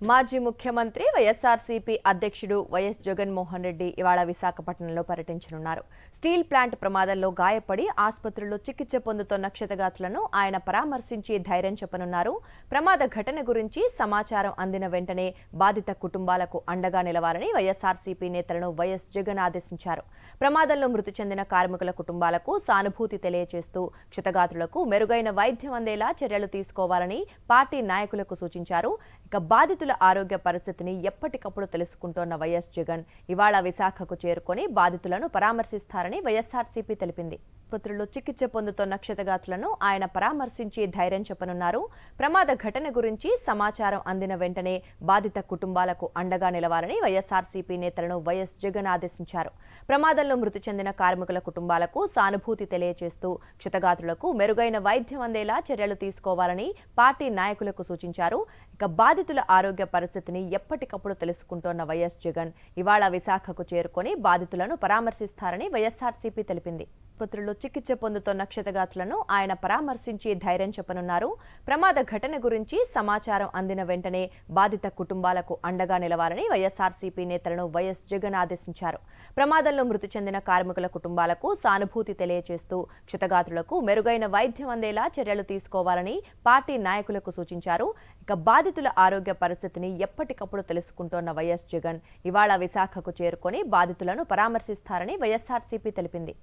మాజీ ముఖ్యమంత్రి వైఎస్ఆర్సీపీ అధ్యక్షుడు వైఎస్ జగన్మోహన్ రెడ్డి ఇవాళ విశాఖపట్నంలో పర్యటించనున్నారు. స్టీల్ ప్లాంట్ ప్రమాదంలో గాయపడి ఆసుపత్రిలో చికిత్స పొందుతున్న క్షతగాత్రులను ఆయన పరామర్శించి ధైర్యం చెప్పనున్నారు. ప్రమాద ఘటన గురించి సమాచారం అందిన వెంటనే బాధిత కుటుంబాలకు అండగా నిలవాలని వైఎస్ఆర్సీపీ నేతలను వైఎస్ జగన్ ఆదేశించారు. ప్రమాదంలో మృతి చెందిన కార్మికుల కుటుంబాలకు సానుభూతి తెలియజేస్తూ క్షతగాత్రులకు మెరుగైన వైద్యం అందేలా చర్యలు తీసుకోవాలని పార్టీ నాయకులకు సూచించారు. ఇక బాధితుల ఆరోగ్య పరిస్థితిని ఎప్పటికప్పుడు తెలుసుకుంటోన్న వైఎస్ జగన్ ఇవాళ విశాఖకు చేరుకొని బాధితులను పరామర్శిస్తారని వైఎస్ఆర్సీపీ తెలిపింది. ఆసుపత్రిలో చికిత్స పొందుతున్న క్షతగాత్రులను ఆయన పరామర్శించి ధైర్యం చెప్పనున్నారు. ప్రమాద ఘటన గురించి సమాచారం అందిన వెంటనే బాధిత కుటుంబాలకు అండగా నిలవాలని వైఎస్ఆర్సీపీ నేతలను వైఎస్ జగన్ ఆదేశించారు. ప్రమాదంలో మృతి చెందిన కార్మికుల కుటుంబాలకు సానుభూతి తెలియజేస్తూ క్షతగాత్రులకు మెరుగైన వైద్యం అందేలా చర్యలు తీసుకోవాలని పార్టీ నాయకులకు సూచించారు. ఇక బాధితుల ఆరోగ్య పరిస్థితిని ఎప్పటికప్పుడు తెలుసుకుంటోన్న వైఎస్ జగన్ ఇవాళ విశాఖకు చేరుకొని బాధితులను పరామర్శిస్తారని వైఎస్ఆర్సీపీ తెలిపింది. ఆసుపత్రిలో చికిత్స పొందుతున్న క్షతగాత్రులను ఆయన పరామర్శించి ధైర్యం చెప్పనున్నారు. ప్రమాద ఘటన గురించి సమాచారం అందిన వెంటనే బాధిత కుటుంబాలకు అండగా నిలవాలని వైఎస్ఆర్సీపీ నేతలను వైఎస్ జగన్ ఆదేశించారు. ప్రమాదంలో మృతి చెందిన కార్మికుల కుటుంబాలకు సానుభూతి తెలియజేస్తూ క్షతగాత్రులకు మెరుగైన వైద్యం అందేలా చర్యలు తీసుకోవాలని పార్టీ నాయకులకు సూచించారు. ఇక బాధితుల ఆరోగ్య పరిస్థితిని ఎప్పటికప్పుడు తెలుసుకుంటోన్న వైఎస్ జగన్ ఇవాళ విశాఖకు చేరుకొని బాధితులను పరామర్శిస్తారని వైఎస్ఆర్సీపీ తెలిపింది.